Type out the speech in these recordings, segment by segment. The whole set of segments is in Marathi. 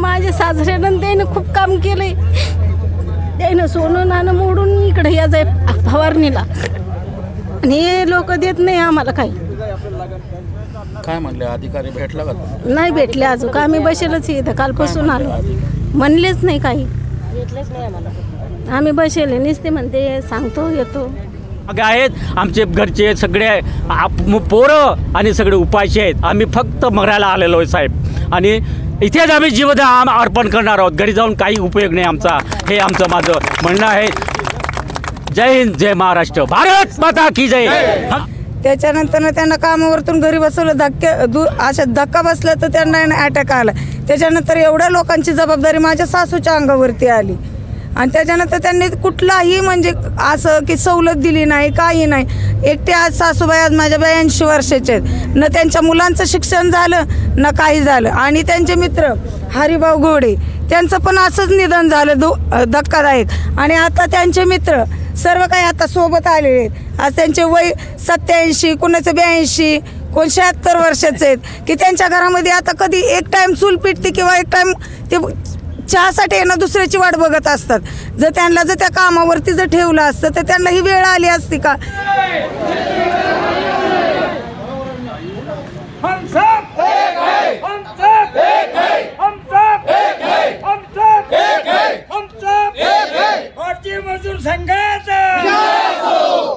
माझे सासऱ्यानं त्यानं खूप काम केलंय. त्यानं सोनं नाणं मोडून इकडे या जाय फवारणीला आणि हे लोक देत नाही आम्हाला काही. काय म्हणले अधिकारी भेटला का? नाही भेटले अजून. आम्ही बसेलच इथं कालपासून आलो. म्हणलेच नाही काही. भेटलेच नाही आम्हाला. आम्ही बसेले नुसते म्हणते सांगतो येतो. आहेत आमचे घरचे सगळे पोरं आणि सगळे उपाशी आहेत. आम्ही फक्त मरायला आलेलो आहे साहेब आणि इथेच आम्ही जीवदान अर्पण करणार आहोत. घरी जाऊन काही उपयोग नाही आमचा. हे आमचं माझं म्हणणं आहे. जय हिंद, जय महाराष्ट्र, भारत माता की जय. त्याच्यानंतर त्यांना कामावरतून घरी बसवलं. अशा धक्का बसला तर त्यांना अटॅक आला. त्याच्यानंतर एवढ्या लोकांची जबाबदारी माझ्या सासूच्या अंगावरती आली आणि त्याच्यानंतर त्यांनी कुठलाही म्हणजे असं की सवलत दिली नाही, काही नाही. एकटे आज सासूबाई आज माझ्या 82 वर्षाचे आहेत. न त्यांच्या मुलांचं शिक्षण झालं न काही झालं. आणि त्यांचे मित्र हरिभाऊ घोडे त्यांचं पण असंच निधन झालं धक्कादायक. आणि आता त्यांचे मित्र सर्व काही आता सोबत आलेले आहेत. आज त्यांचे वय 87, कोणाचं 82, कोण 76 वर्षाचे आहेत की त्यांच्या घरामध्ये आता कधी एक टाइम चूल पेटते किंवा एक टाइम ते चहासाठी येणं दुसऱ्याची वाट बघत असतात. जर त्यांना त्या कामावरती जर ठेवलं असतं तर त्यांना ही वेळ आली असती का? भारतीय मजदूर संघाचा,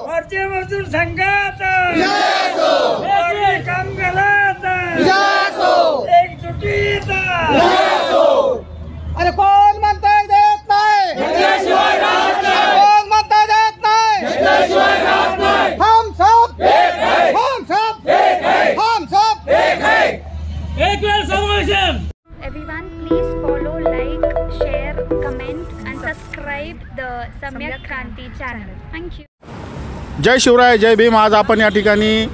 भारतीय मजदूर संघाचा, कामगाराचा, एकजुटीचा. अरे कोण म्हणता देत नाही, कोण म्हणता देत नाही. हम सब एक वेळ समावेशन. Everyone, please follow, like, share, comment and subscribe the Samyak Kranti channel. Thank you. जय शिवराय, जय भीम. आज आपण या ठिकाणी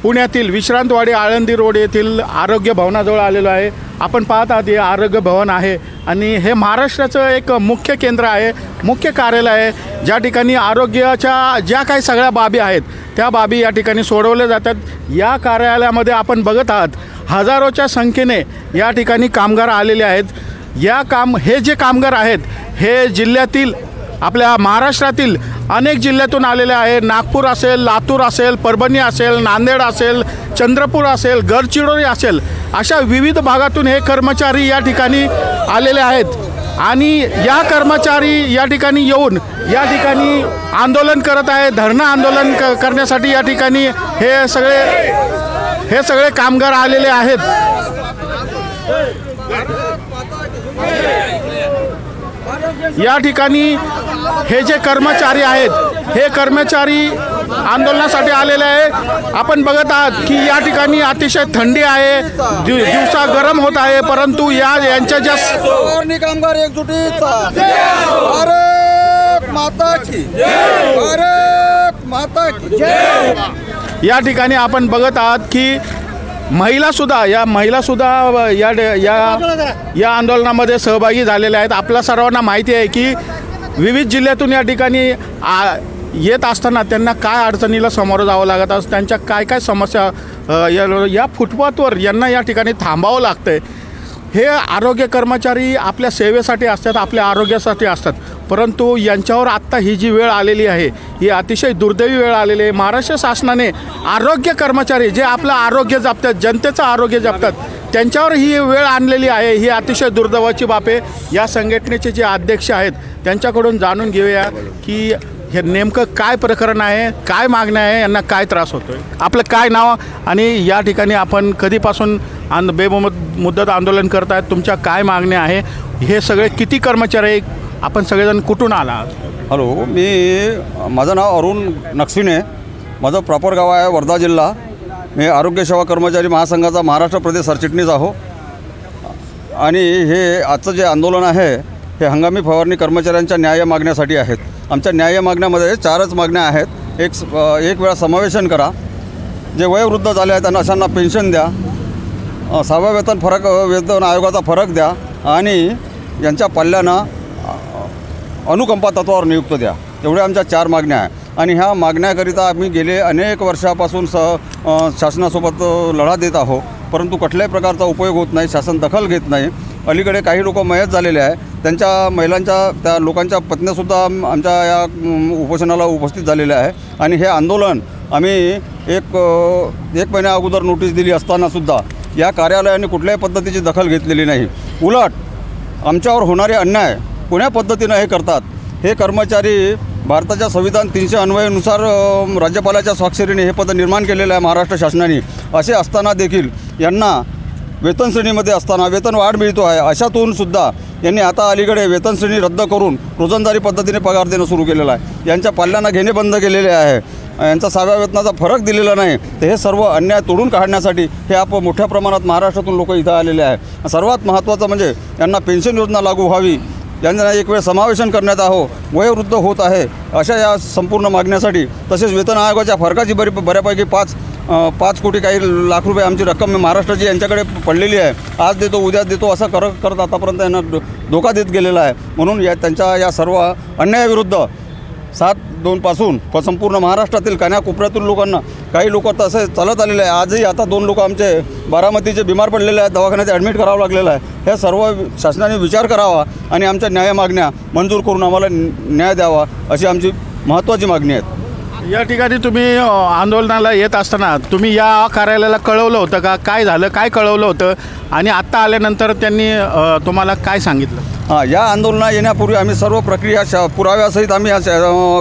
पुण्यातील विश्रांतवाडी आळंदी रोड येथील आरोग्य भवनाजवळ आलेलो आहे. आपण पाहत आहात हे आरोग्य भवन आहे आणि हे महाराष्ट्राचं एक मुख्य केंद्र आहे, मुख्य कार्यालय आहे, ज्या ठिकाणी आरोग्याच्या ज्या काही सगळ्या बाबी आहेत त्या बाबी या ठिकाणी सोडवल्या जातात. या कार्यालयामध्ये आपण बघत आहात हजारोच्या संख्येने या ठिकाणी कामगार आलेले आहेत. हे जे कामगार आहेत हे जिल्ह्यातील आपल्या महाराष्ट्रातील अनेक जिल्ह्यातून आलेले आहे. नागपूर असेल, लातूर असेल, परभणी असेल, नांदेड असेल, चंद्रपूर असेल, गडचिरोली असेल, अशा विविध भागातून हे कर्मचारी या ठिकाणी आलेले आहेत आणि या कर्मचारी या ठिकाणी येऊन या ठिकाणी आंदोलन करत आहे. धरणं आंदोलन करण्यासाठी या ठिकाणी हे सगळे कामगार आलेले आहेत. या ठिकाणी हे जे कर्मचारी आहेत हे कर्मचारी आंदोलनासाठी आलेले आहे. आपण बघत आहात की या ठिकाणी अतिशय थंडी आहे, दिवसा गरम होत आहे, परंतु यांच्या ज्या कामगार एकजुटीचा भारत माता की जय, भारत माता की जय. या ठिकाणी आपण बघत आहात की महिला सुद्धा या आंदोलनामध्ये सहभागी झालेल्या आहेत. आपल्या सर्वांना माहिती आहे की विविध जिल्ह्यातून या ठिकाणी येत असताना त्यांना काय अडचणीला सामोरं जावं लागत असतं, त्यांच्या काय समस्या या फुटपाथवर यांना या ठिकाणी थांबावं लागतं आहे. हे आरोग्य कर्मचारी आपल्या सेवेसाठी असतात, आपल्या आरोग्यासाठी असतात, परंतु यांच्यावर आत्ता ही जी वेळ आलेली आहे ही अतिशय दुर्दैवी वेळ आलेली आहे. महाराष्ट्र शासनाने आरोग्य कर्मचारी जे आपलं आरोग्य जपतात, जनतेचं आरोग्य जपतात, त्यांच्यावर ही वेळ आणलेली आहे. ही अतिशय दुर्दैवाची बाब आहे. या संघटनेचे जे अध्यक्ष आहेत त्यांच्याकडून जाणून घेऊया की हे नेमकं काय प्रकरण आहे, काय मागण्या आहे, यांना काय त्रास होतो आहे. आपलं काय नाव आणि या ठिकाणी आपण कधीपासून बेमुदत आंदोलन करत आहेत, तुमच्या काय मागण्या आहे, हे सगळे किती कर्मचारी, आपण सगळेजण कुठून आला? हॅलो, माझं नाव अरुण नक्षिणे, माझं प्रॉपर गाव आहे वर्धा जिल्हा. मी आरोग्य सेवा कर्मचारी महासंघाचा महाराष्ट्र प्रदेश सरचिटणीस आहो आणि हे आजचं जे आंदोलन आहे हे हंगामी फवारणी कर्मचाऱ्यांच्या न्याय मागण्यासाठी आहेत. आमच्या न्याय मागण्यामध्ये 4च मागण्या आहेत. एक वेळा समावेशन करा, जे वयोवृद्ध झाले आहेत त्यांना अशांना पेन्शन द्या, 6व्या वेतन आयोगाचा फरक द्या आणि यांच्या पाल्यांना अनुकंपा तत्वावर नियुक्त द्या. एवढ्या आमच्या 4 मागण्या आहे आणि ह्या मागण्याकरिता आम्ही गेले अनेक वर्षापासून शासनासोबत लढा देत आहोत, परंतु कुठल्याही प्रकारचा उपयोग होत नाही, शासन दखल घेत नाही. अलीकडे काही लोक मयत झालेले आहे, त्यांच्या महिलांच्या त्या लोकांच्या पत्न्यासुद्धा आमच्या या उपोषणाला उपस्थित झालेल्या आहे. आणि हे आंदोलन आम्ही एक महिन्या अगोदर नोटीस दिली असतानासुद्धा या कार्यालयाने कुठल्याही पद्धतीची दखल घेतलेली नाही. उलट आमच्यावर होणारे अन्याय कोण्या पद्धतीनं हे करतात. हे कर्मचारी भारताच्या संविधान 300 अन्वयानुसार राज्यपालाच्या स्वाक्षरीने हे पद निर्माण केलेलं आहे महाराष्ट्र शासनाने. असे असताना देखील यांना वेतन श्रेणीमध्ये असताना वेतन वाढ मिळतो आहे, अशातून सुद्धा यांनी आता अलीकडे वेतन श्रेणी रद्द करून रोजंदारी पद्धतीने पगार देणं सुरू केलेलं आहे. यांच्या पाल्यांना घेणे बंद केलेले आहे, यांचा 6व्या वेतनाचा फरक दिलेला नाही. तर हे सर्व अन्याय तोडून काढण्यासाठी हे मोठ्या प्रमाणात महाराष्ट्रातून लोक इथं आलेले आहे. सर्वात महत्त्वाचं म्हणजे यांना पेन्शन योजना लागू व्हावी, यांना एक वेळ समावेशन करण्यात आहो, वयोवृद्ध होत आहे अशा या संपूर्ण मागण्यासाठी. तसेच वेतन आयोगाच्या फरकाची बऱ्यापैकी 5 कोटी काही लाख रुपये आमची रक्कम महाराष्ट्राची यांच्याकडे पडलेली आहे. आज देतो उद्या देतो असं करत आतापर्यंत यांना धोका देत गेलेला आहे. म्हणून त्यांच्या या सर्व अन्यायाविरुद्ध 7/2पासून संपूर्ण महाराष्ट्रातील कानाकोपऱ्यातील लोकांना, काही लोक तर असे चालत आलेले आहे. आजही आता 2 लोक आमचे बारामतीचे बिमार पडलेले आहेत, दवाखान्यात ॲडमिट करावं लागलेलं आहे. हे सर्व शासनाने विचार करावा आणि आमच्या न्याय मागण्या मंजूर करून आम्हाला न्याय द्यावा अशी आमची महत्त्वाची मागणी आहे. या ठिकाणी तुम्ही आंदोलनाला येत असताना तुम्ही या कार्यालयाला कळवलं होतं का? काय झालं, काय कळवलं होतं आणि आत्ता आल्यानंतर त्यांनी तुम्हाला काय सांगितलं? हां, या आंदोलना येण्यापूर्वी आम्ही सर्व प्रक्रिया पुराव्यासहित आम्ही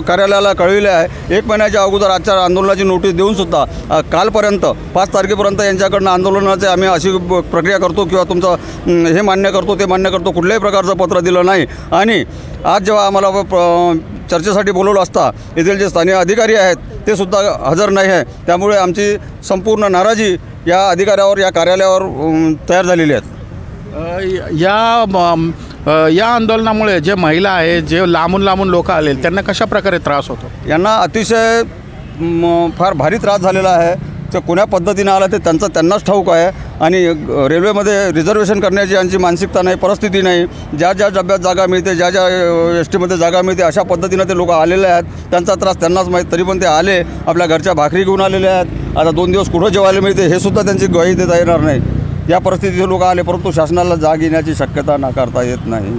कार्यालयाला कळविले आहे. 1 महिन्याच्या अगोदर आजच्या आंदोलनाची नोटीस देऊनसुद्धा कालपर्यंत 5 तारखेपर्यंत यांच्याकडनं आंदोलनाचे आम्ही अशी प्रक्रिया करतो किंवा तुमचं हे मान्य करतो ते मान्य करतो कुठल्याही प्रकारचं पत्र दिलं नाही. आणि आज जेव्हा आम्हाला चर्चेसाठी बोलवलं असता येथील जे स्थानिक अधिकारी आहेत ते सुद्धा हजर नाही आहे. त्यामुळे आमची संपूर्ण नाराजी या अधिकाऱ्यावर, या कार्यालयावर तयार झालेली आहेत. या आंदोलनामुळे जे महिला आहेत, जे लांबून लोक आले, त्यांना कशा प्रकारे त्रास होतो? यांना अतिशय फार भारी त्रास झालेला आहे. ते कोण्या पद्धतीनं आलं ते त्यांनाच ठाऊक आहे. आणि रेल्वेमध्ये रिझर्वेशन करण्याची यांची मानसिकता नाही, परिस्थिती नाही. ज्या डब्यात जागा मिळते, ज्या एस टीमध्ये जागा मिळते, अशा पद्धतीनं ते लोक आलेले आहेत. त्यांचा त्रास त्यांनाच माहीत. तरी पण ते आले, आपल्या घरच्या भाकरी घेऊन आलेले आहेत. आता 2 दिवस कुठं जेवायला मिळते हे सुद्धा त्यांची ग्वाही देता येणार नाही. या परिस्थितीत लोक आले, परंतु शासनाला जाग येण्याची शक्यता नाकारता येत नाही.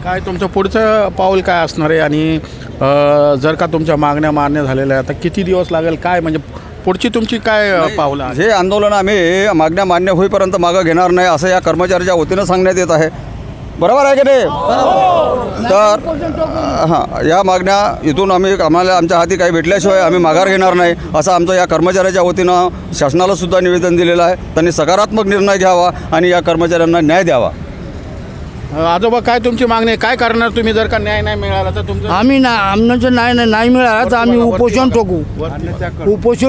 काय तुमचं पुढचं पाऊल काय असणार आहे? आणि जर का तुमच्या मागण्या मान्य झालेल्या आहेत, आता किती दिवस लागेल, काय म्हणजे पुढची तुमची काय पावलं? हे आंदोलन आम्ही मागण्या मान्य होईपर्यंत मागं घेणार नाही असं या कर्मचाऱ्याच्या वतीनं सांगण्यात येत आहे. बरोबर आहे की नाही? तर हां, या मागण्या इथून आम्हाला आमच्या हाती काही भेटल्याशिवाय आम्ही माघार घेणार नाही असं आमचं या कर्मचाऱ्याच्या वतीनं शासनाला सुद्धा निवेदन दिलेलं आहे. त्यांनी सकारात्मक निर्णय घ्यावा आणि या कर्मचाऱ्यांना न्याय द्यावा. आजोबा, काय तुमची मागणी आहे? काय करणार तुम्ही जर का न्याय नाही मिळाला तर? तुमचं आम्ही आमचं नाही मिळाला तर आम्ही उपोषण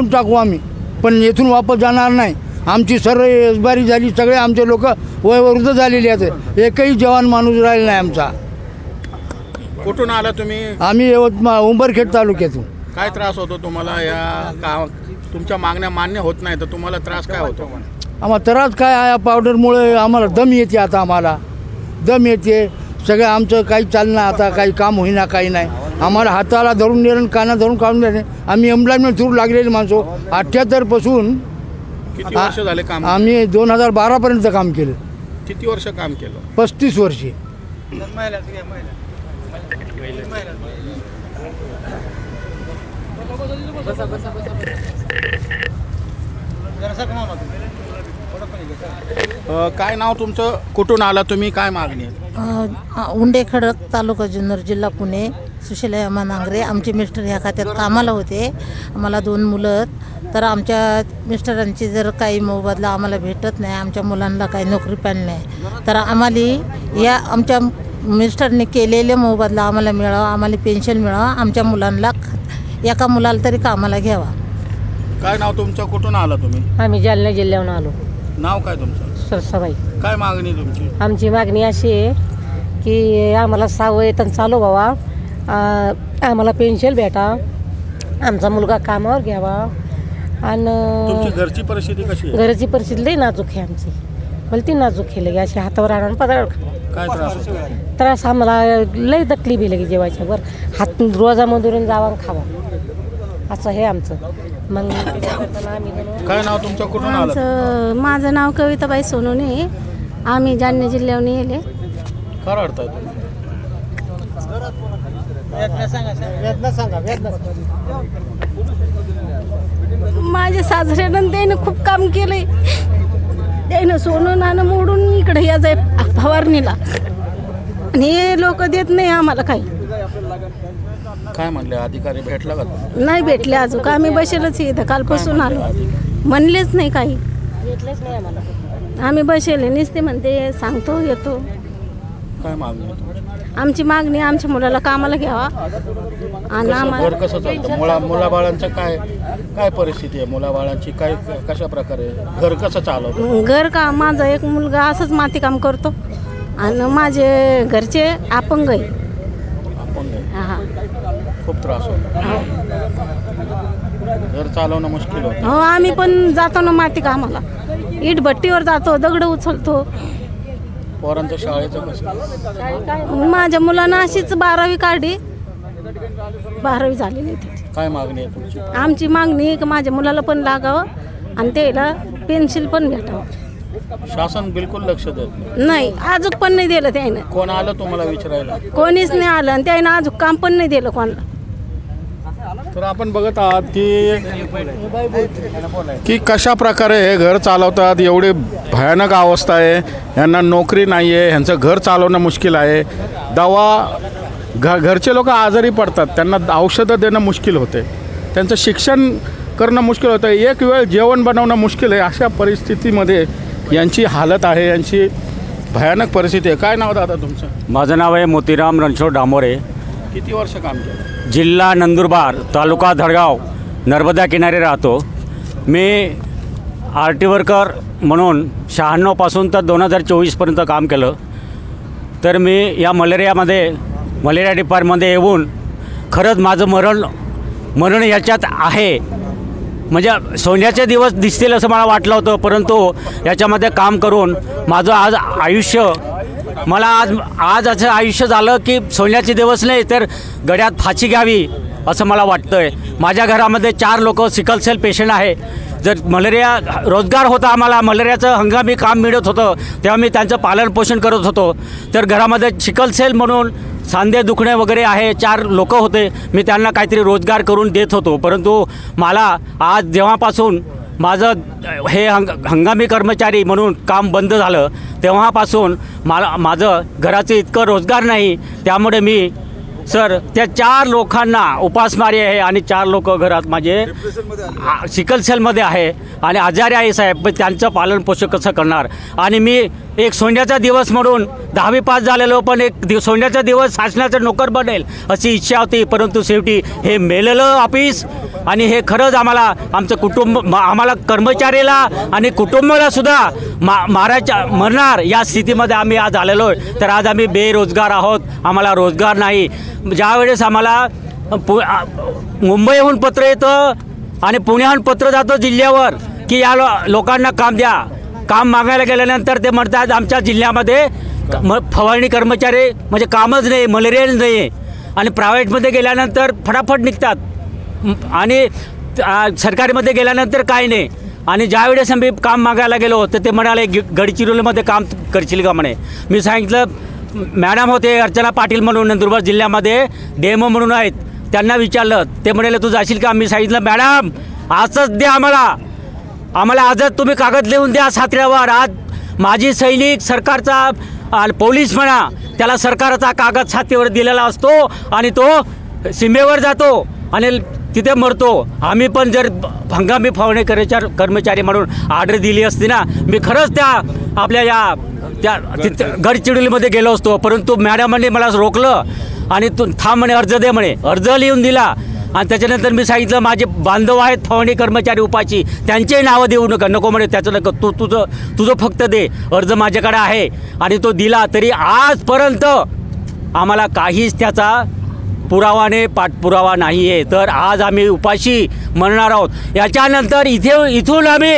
टाकू आम्ही, पण येथून वापस जाणार नाही. आमची सर्व यसबारी झाली, सगळे आमचे लोक वयोवृद्ध झालेले आहेत. एकही जवान माणूस राहिला नाही आमचा. कुठून आला तुम्ही? आम्ही यवतमाळ उंबरखेड तालुक्यातून. काय त्रास होतो तुम्हाला? तुमच्या मागण्या मान्य होत नाही तर तुम्हाला त्रास काय होतो? आम्हाला त्रास काय आहे, पावडरमुळे आम्हाला दम येते. आता आम्हाला दम येते. सगळं आमचं काही चालणं आता, काही काम होईना, काही नाही. आम्हाला हाताला धरून नेलं, काना धरून काढून देणे. आम्ही एम्प्लॉयमेंट थ्रू लागलेले माणसं. 78 किती वर्ष झाले काम? आम्ही 2012पर्यंत काम केलं. किती वर्ष काम केलं? 35 वर्षे. काय नाव तुमचं? कुठून आला तुम्ही? काय मागणी आहे? उंडेखडक, तालुका जुन्नर, जिल्हा पुणे. सुशीला हेमा नांगरे. आमचे मिस्टर ह्या खात्यात कामाला होते. आम्हाला 2 मुलं. तर आमच्या मिस्टरांची जर काही मोबदला आम्हाला भेटत नाही, आमच्या मुलांना काही नोकरी पाणी नाही, तर आम्हाला या आमच्या मिस्टरने केलेले मोबदला आम्हाला मिळावा, आम्हाला पेन्शन मिळावा. आमच्या मुलांना, एका मुलाला तरी कामाला घ्यावा. काय नाव तुमचं? कुठून आला तुम्ही? आम्ही जालना जिल्ह्याहून आलो. नाव काय तुमचं? सरसाबाई. काय मागणी तुमची? आमची मागणी अशी आहे की आम्हाला 6 वेतन चालू व्हावा, आम्हाला पेन्शन भेटा, आमचा मुलगा कामावर घ्यावा. आणि तुमची घरची परिस्थिती कशी आहे? घरची परिस्थिती लई नाजूक आहे आमची. भलती नाजूक आहे. लगे अशी हातावर आणून पदार्थ काय त्रास होतो? त्रास आम्हाला लई तकलीफ आहे. लगे जेवायच्या वर हात रोजामधून जावा खावा. असं हे आमचं. मग आम्ही काय नाव तुमचं, कुठून आलं? माझं नाव कविताबाई सोनवणे. आम्ही जालना जिल्ह्याहून येले. काय रडताय तुम्ही? माझ्या सासऱ्यानं त्यानं खूप काम केलंय. त्यानं सोनं नाणं मोडून इकडे या जाय फवारणीला, आणि हे लोक देत नाही आम्हाला काही. काय म्हणले अधिकारी, भेटला का? नाही भेटले अजून. आम्ही बसेलच इथं, कालपासून आलो. म्हणलेच नाही काही. भेटलेच नाही आम्हाला. आम्ही बसेले नुसते म्हणते सांगतो येतो. काय मागणी? आमची मागणी आमच्या मुलाला कामाला घ्यावा. आणि आम्हाला घर कसं चालतं? मुलाबाळांचं काय काय परिस्थिती आहे? मुलाबाळांची काय, कशा प्रकारे घर कसं चालवतं? घर का, माझा एक मुलगा असंच माती काम करतो, आणि माझे घरचे अपंग आहे. हा, खूप त्रास होतो. घर चालवणं मुश्किल होतं. हो, आम्ही पण जातो ना माती कामाला. इट भट्टीवर जातो, दगड उचलतो. पोरांचं शाळेचं कसं? माझ्या मुलांना अशीच 12वी काढली, 12वी झालेली त्याची. काय मागणी आहे तुमची? आमची मागणी आहे की माझ्या मुलाला पण लागावं आणि त्याला पेन्सिल पण भेटावं. शासन बिलकुल लक्ष देत नाही, अजून पण नाही दिलं त्यानं. कोण आलं तुम्हाला विचारायला? कोणीच नाही आलं, आणि त्यानं अजून काम पण नाही दिलं कोणाला. तर आपण बघत आहात की कशा प्रकारे हे घर चालवतात. एवढी भयानक अवस्था आहे. यांना नोकरी नाही आहे, ह्यांचं घर चालवणं मुश्किल आहे. घरचे लोक आजारी पडतात, त्यांना औषधं देणं मुश्किल होते, त्यांचं शिक्षण करणं मुश्किल होतं, एक वेळ जेवण बनवणं मुश्किल आहे. अशा परिस्थितीमध्ये यांची हालत आहे, यांची भयानक परिस्थिती आहे. काय नाव दादा तुमचं? माझं नाव आहे मोतीराम रणछोड डामोरे. किती वर्ष काम केलं? जिल्हा नंदुरबार, तालुका धडगाव, नर्मदा किनारे राहतो. मी RT वर्कर म्हणून 96पासून तर 2024पर्यंत काम केलं. तर मी या मलेरिया डिपार्टमध्ये येऊन खरंच माझं मरण याच्यात आहे. म्हणजे सोन्याचे दिवस दिसतील असं मला वाटलं होतं, परंतु याच्यामध्ये काम करून माझं आज आयुष्य, मला आज असं आयुष्य झालं की सोन्याचे दिवस नाही तर गड्यात फाशी घ्यावी असं मला वाटतं आहे. माझ्या घरामध्ये 4 लोक सिकल सेल पेशंट आहे. जर मलेरिया रोजगार होता, आम्हाला मलेरियाचं हंगामी काम मिळत होतं, तेव्हा मी त्यांचं पालनपोषण करत होतो. तर घरामध्ये सिकल सेल म्हणून सांधे दुखणे वगैरे आहे, 4 लोक होते. मी त्यांना काहीतरी रोजगार करून देत होतो. परंतु मला आज जेव्हापासून माझं हे हंगामी कर्मचारी म्हणून काम बंद झालं, तेव्हापासून माझं घराचं इतकं रोजगार नाही. त्यामुळे मी सर त्या 4 लोकांना उपासमारी आहे, आणि 4 लोक घरात माझे सिकल सेलमध्ये आहे आणि आजारी आहे साहेब. पण त्यांचं पालनपोषण कसं करणार? आणि मी एक सोन्याचा दिवस म्हणून 10वी पास झालेलो, पण एक सोन्याचा दिवस शासनाचं नोकर बनेल अशी इच्छा होती. परंतु शेवटी हे मेलेलं ऑफिस, आणि हे खरंच आम्हाला आमचं कुटुंब, आम्हाला कर्मचारीला आणि कुटुंबाला सुद्धा मरणार या स्थितीमध्ये आम्ही आज आलेलो आहे. तर आज आम्ही बेरोजगार आहोत, आम्हाला रोजगार नाही. ज्यावेळेस आम्हाला मुंबईहून पत्र येतं आणि पुण्याहून पत्र जातं जिल्ह्यावर की या लोकांना काम द्या, काम मागायला गेल्यानंतर ते म्हणतात आमच्या जिल्ह्यामध्ये फवारणी कर्मचारी म्हणजे कामच नाही, मलेरिया नाही आहे. आणि प्रायव्हेटमध्ये गेल्यानंतर फटाफट निघतात आणि सरकारीमध्ये गेल्यानंतर काय नाही. आणि ज्यावेळेस आम्ही काम मागायला गेलो तर ते म्हणाले गडचिरोलीमध्ये काम करशील का म्हणे. मी सांगितलं, मॅडम होते अर्चना पाटील म्हणून नंदुरबार जिल्ह्यामध्ये डेमो म्हणून आहेत, त्यांना विचारलं, ते म्हणाले तू जाशील का. मी सांगितलं मॅडम आजच द्या आम्हाला आजच तुम्ही कागद लिहून द्या सातऱ्यावर. आज माजी सैनिक सरकारचा पोलीस म्हणा त्याला सरकारचा कागद छातीवर दिलेला असतो आणि तो सीमेवर जातो आणि तिथे मरतो. आम्ही पण जर हंगामी फवारणी कर्मचारी म्हणून ऑर्डर दिली असती ना, मी खरंच त्या आपल्या त्या गडचिरोलीमध्ये गेलो असतो. परंतु मॅडमांनी मला रोखलं आणि तू थांब म्हणे, अर्ज दे म्हणे. अर्ज लिहून दिला आणि त्याच्यानंतर मी सांगितलं माझे बांधव आहेत फवारणी कर्मचारी उपाची, त्यांचे नावं देऊ नको म्हणे. त्याचं नको, तुझं फक्त दे, अर्ज माझ्याकडे आहे. आणि तो दिला. तरी आजपर्यंत आम्हाला काहीच त्याचा पुरावाने पाठपुरावा नाही आहे. तर आज आम्ही उपाशी मरणार आहोत. याच्यानंतर इथून आम्ही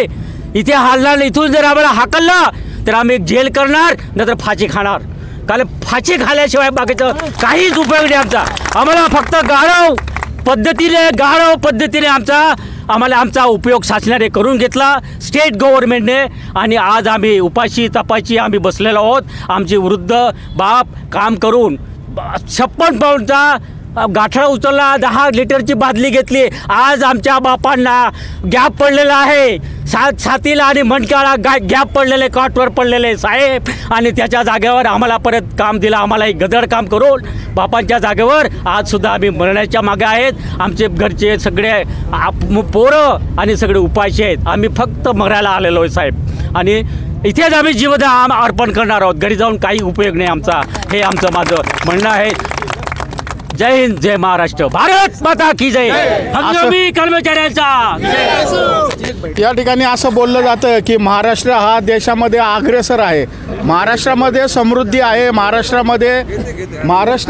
इथे हालणार. इथून जर आम्हाला हाकललं तर आम्ही जेल करणार, नंतर फाशी खाणार. कारण फाशी खाल्याशिवाय बाकीचं काहीच उपयोग नाही आमचा. आम्हाला फक्त गाढव पद्धतीने गाढव पद्धतीने आमचा उपयोग शासनाने करून घेतला स्टेट गव्हर्नमेंटने, आणि आज आम्ही उपाशी तपाशी आम्ही बसलेलो आहोत. आमचे वृद्ध बाप काम करून 56 पाऊंडचा गाठा उचलला, 10 लिटरची बादली घेतली. आज आमच्या बापांना गॅप पडलेला आहे, छातीला आणि मणक्याला गॅप पडलेले, काठवर पडलेले साहेब, आणि त्याच्या जागेवर आम्हाला परत काम दिलं. आम्हाला एक गदर काम करून बापांच्या जागेवर आजसुद्धा आम्ही मरण्याच्या मागे आहेत. आमचे घरचे सगळे पोरं आणि सगळे उपाशी आहेत. आम्ही फक्त मरायला आलेलो आहे साहेब, आणि इथेच आम्ही जीवदान अर्पण करणार आहोत. घरी जाऊन काही उपयोग नाही आमचा, हे आमचं माझं म्हणणं आहे. जय हिंद, जय महाराष्ट्र, भारत माता की जय. हंगामी कर्मचाऱ्यांचा या ठिकाणी असं बोललं जातं की महाराष्ट्र हा देशामध्ये अग्रेसर आहे, महाराष्ट्रामध्ये समृद्धी आहे, महाराष्ट्र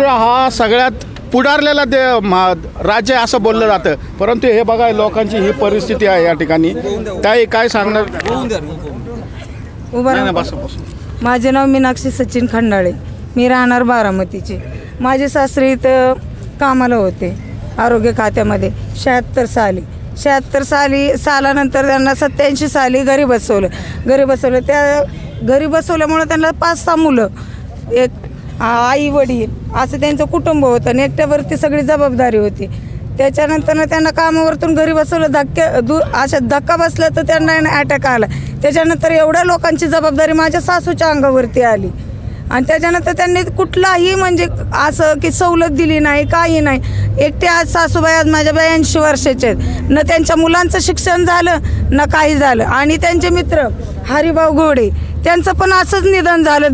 हा सगळ्यात पुढारलेला राज्य आहे असं बोललं जातं. परंतु हे बघा लोकांची ही परिस्थिती आहे या ठिकाणी. काय सांगणार? माझे नाव मीनाक्षी सचिन खंडाळे, मी राहणार बारामतीचे. माझे सासरे इथं कामाला होते आरोग्य खात्यामध्ये 76 सालानंतर त्यांना 87 साली घरी बसवलं. त्या घरी बसवल्यामुळं त्यांना 5-6 मुलं, एक आई वडील असं त्यांचं कुटुंब होतं आणि एकट्यावरती सगळी जबाबदारी होती. त्याच्यानंतर त्यांना कामावरतून घरी बसवलं, अशा धक्का बसला तर त्यांना अटॅक आला. त्याच्यानंतर एवढ्या लोकांची जबाबदारी माझ्या सासूच्या अंगावरती आली, आणि त्याच्यानंतर त्यांनी कुठलाही म्हणजे असं की सवलत दिली नाही, काही नाही. एकटे आज सासूबाई आज माझ्या 82 वर्षाचे आहेत, न त्यांच्या मुलांचं शिक्षण झालं न काही झालं. आणि त्यांचे मित्र हरिभाऊ घोडे त्यांचं पण असंच निधन झालं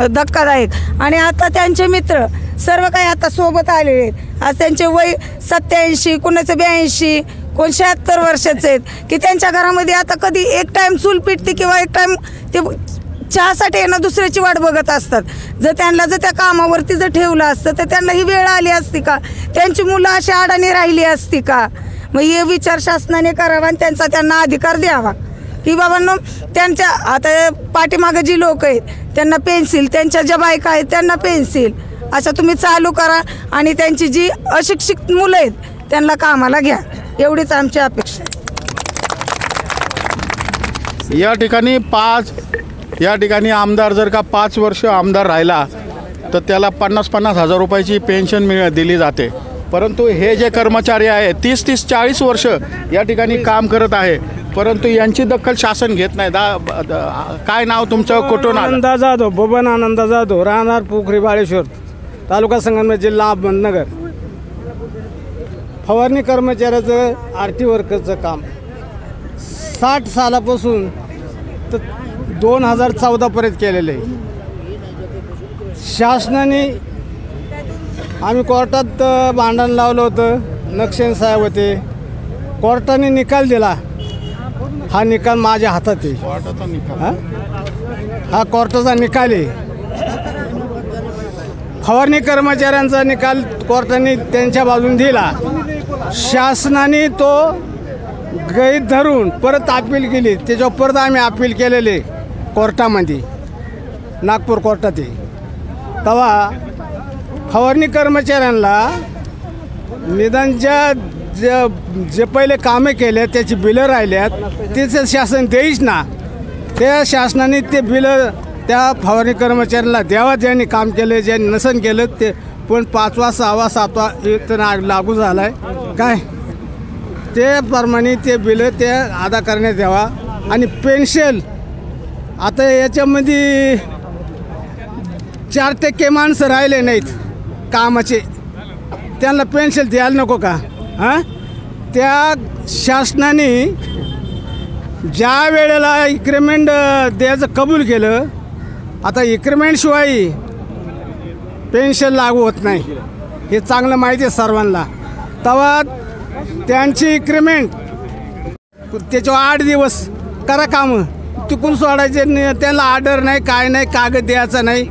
धक्कादायक. आणि आता त्यांचे मित्र सर्व काही आता सोबत आलेले आहेत. आज त्यांचे वय 87, कोणाचं 82, कोण 76 वर्षाचे आहेत, की त्यांच्या घरामध्ये आता कधी एक टाईम चूल पेटते किंवा एक टाईम ते चहासाठी येणं दुसऱ्याची वाट बघत असतात. जर त्या कामावरती जर ठेवलं असतं तर त्यांना ही वेळ आली असती का? त्यांची मुलं अशी अडाणी राहिली असती का? मग हे विचार शासनाने करावा आणि त्यांना अधिकार द्यावा की बाबांनो, त्यांच्या आता पाठीमागं जी लोक आहेत त्यांना पेन्सिल, त्यांच्या ज्या बायका आहेत त्यांना पेन्सिल असं तुम्ही चालू करा, आणि त्यांची जी अशिक्षित मुलं आहेत त्यांना कामाला घ्या, एवढीच आमची अपेक्षा आहे. या ठिकाणी आमदार जर का 5 वर्ष आमदार राहिला तर त्याला 50-50 हजार रुपयाची पेन्शन दिली जाते. परंतु हे जे कर्मचारी आहे 30-40 वर्ष या ठिकाणी काम करत आहे, परंतु यांची दखल शासन घेत नाही. काय नाव तुमचं, कुठून? आनंदा जाधव, बबन आनंदा जाधव, राहणार पोखरी बाळेश्वर, तालुका संगमनेर, जिल्हा अहमदनगर. फवारणी कर्मचाऱ्याचं RT वर्करचं काम 60 सालापासून तर 2014पर्यंत केलेलं आहे. शासनाने आम्ही कोर्टात भांडण लावलं होतं, नक्षेन साहेब होते, कोर्टाने निकाल दिला. हा निकाल माझ्या हातात आहे, हा कोर्टाचा निकाल आहे. फवारणी कर्मचाऱ्यांचा निकाल कोर्टाने त्यांच्या बाजून दिला. शासनाने तो गैर धरून परत अपील केली. त्याच्यावर परत आम्ही अपील केलेले कोर्टामध्ये, नागपूर कोर्टात. तेव्हा फवारणी कर्मचाऱ्यांना निदानच्या जे पहिले कामे केले त्याची बिलं राहिल्यात त्याचं शासन देईच ना. त्या शासनाने ते बिलं त्या फवारणी कर्मचाऱ्यांना द्यावा, ज्यांनी काम केले, ज्यांनी नसन केलं ते. पण 5वा 6वा 7वा वेतन लागू झाला आहे काय, त्याप्रमाणे ते बिलं ते अदा करण्यात यावा. आणि पेन्शन आता याच्यामध्ये 4% माणसं राहिले नाहीत कामाचे, त्यांना पेन्शन द्यायला नको का? हां, त्या शासनाने ज्या वेळेला इन्क्रिमेंट द्यायचं कबूल केलं, आता इन्क्रिमेंटशिवाय पेन्शन लागू होत नाही, हे चांगलं माहिती आहे सर्वांना. तेव्हा त्यांची इन्क्रिमेंट त्याच्यावर 8 दिवस करा कामं, चुकून सोडायचे, त्यांना ऑर्डर नाही, काय नाही, कागद द्यायचा नाही.